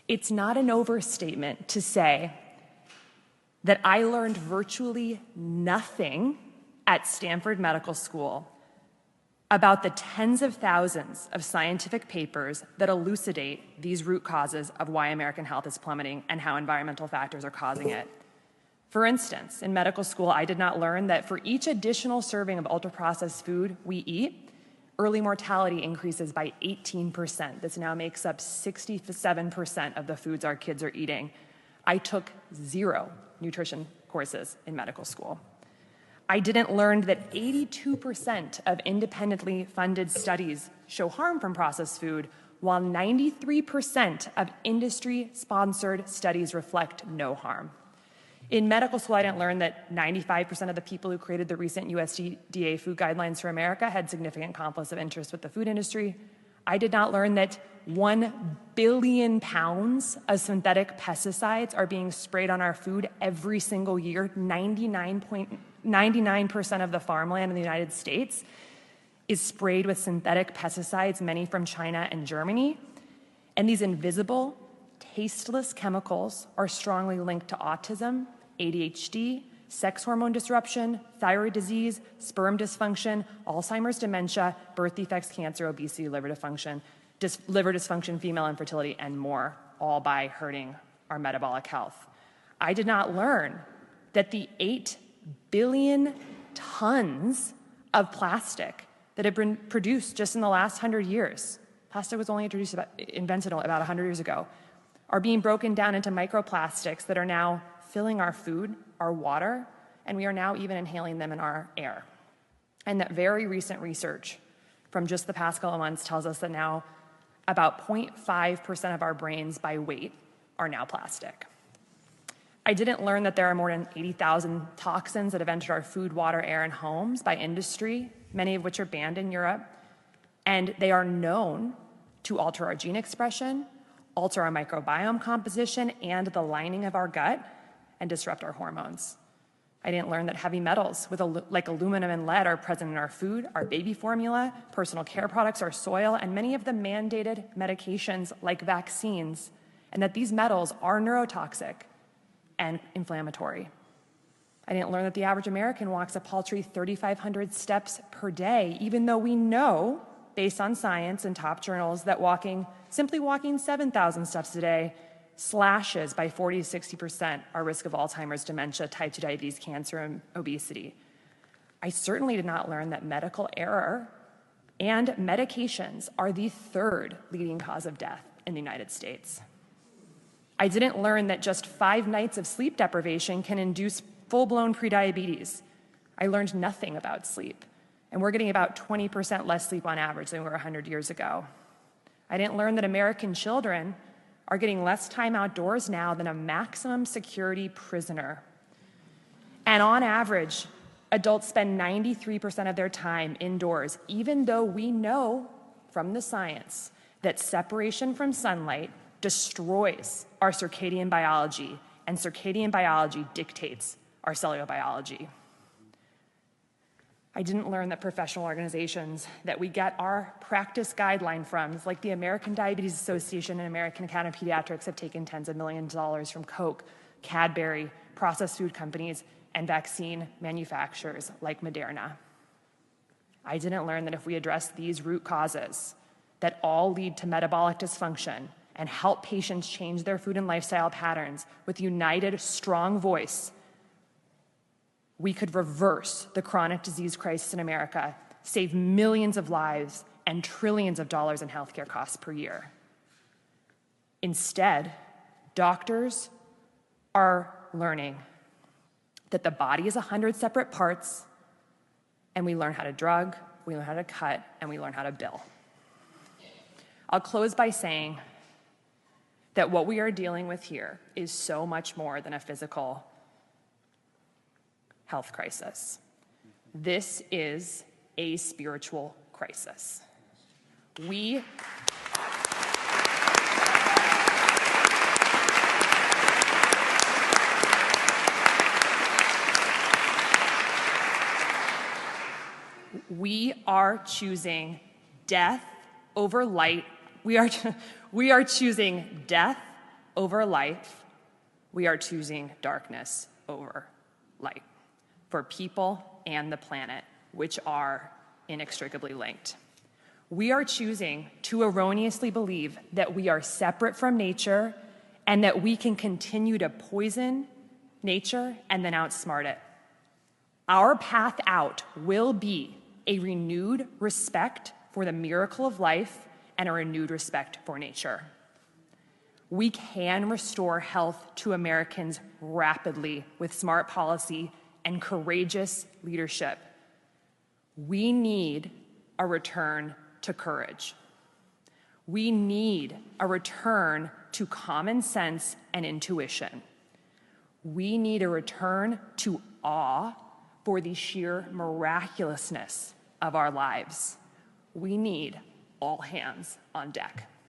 It's not an overstatement to say that I learned virtually nothing at Stanford Medical School about the tens of thousands of scientific papers that elucidate these root causes of why American health is plummeting and how environmental factors are causing it. For instance, in medical school, I did not learn that for each additional serving of ultra-processed food we eat, early mortality increases by 18%. This now makes up 67% of the foods our kids are eating. I took 0 nutrition courses in medical school. I didn't learn that 82% of independently funded studies show harm from processed food, while 93% of industry-sponsored studies reflect no harm. In medical school, I didn't learn that 95% of the people who created the recent USDA food guidelines for America had significant conflicts of interest with the food industry. I did not learn that 1 billion pounds of synthetic pesticides are being sprayed on our food every single year. 99% of the farmland in the United States is sprayed with synthetic pesticides, many from China and Germany. And these invisible, tasteless chemicals are strongly linked to autism, ADHD, sex hormone disruption, thyroid disease, sperm dysfunction, Alzheimer's, dementia, birth defects, cancer, obesity, liver dysfunction, female infertility, and more, all by hurting our metabolic health. I did not learn that the 8 billion tons of plastic that have been produced just in the last 100 years, plastic was only invented about 100 years ago, are being broken down into microplastics that are now filling our food, our water, and we are now even inhaling them in our air. And that very recent research from just the past couple of months tells us that now about 0.5% of our brains by weight are now plastic. I didn't learn that there are more than 80,000 toxins that have entered our food, water, air, and homes by industry, many of which are banned in Europe, and they are known to alter our gene expression, alter our microbiome composition and the lining of our gut, and disrupt our hormones. I didn't learn that heavy metals like aluminum and lead are present in our food, our baby formula, personal care products, our soil, and many of the mandated medications like vaccines, and that these metals are neurotoxic and inflammatory. I didn't learn that the average American walks a paltry 3,500 steps per day, even though we know, based on science and top journals, that simply walking 7,000 steps a day slashes by 40 to 60% our risk of Alzheimer's, dementia, type 2 diabetes, cancer, and obesity. I certainly did not learn that medical error and medications are the 3rd leading cause of death in the United States. I didn't learn that just 5 nights of sleep deprivation can induce full-blown prediabetes. I learned nothing about sleep, and we're getting about 20% less sleep on average than we were 100 years ago. I didn't learn that American children are getting less time outdoors now than a maximum security prisoner. And on average, adults spend 93% of their time indoors, even though we know from the science that separation from sunlight destroys our circadian biology, and circadian biology dictates our cellular biology. I didn't learn that professional organizations that we get our practice guideline from, like the American Diabetes Association and American Academy of Pediatrics, have taken tens of millions of dollars from Coke, Cadbury, processed food companies, and vaccine manufacturers like Moderna. I didn't learn that if we address these root causes that all lead to metabolic dysfunction and help patients change their food and lifestyle patterns with united, strong voice, we could reverse the chronic disease crisis in America, save millions of lives and trillions of dollars in healthcare costs per year. Instead, doctors are learning that the body is 100 separate parts, and we learn how to drug, we learn how to cut, and we learn how to bill. I'll close by saying that what we are dealing with here is so much more than a physical health crisis. This is a spiritual crisis. We are choosing death over light. We are choosing death over life, we are choosing darkness over light for people and the planet, which are inextricably linked. We are choosing to erroneously believe that we are separate from nature and that we can continue to poison nature and then outsmart it. Our path out will be a renewed respect for the miracle of life and a renewed respect for nature. We can restore health to Americans rapidly with smart policy and courageous leadership. We need a return to courage. We need a return to common sense and intuition. We need a return to awe for the sheer miraculousness of our lives. We need all hands on deck.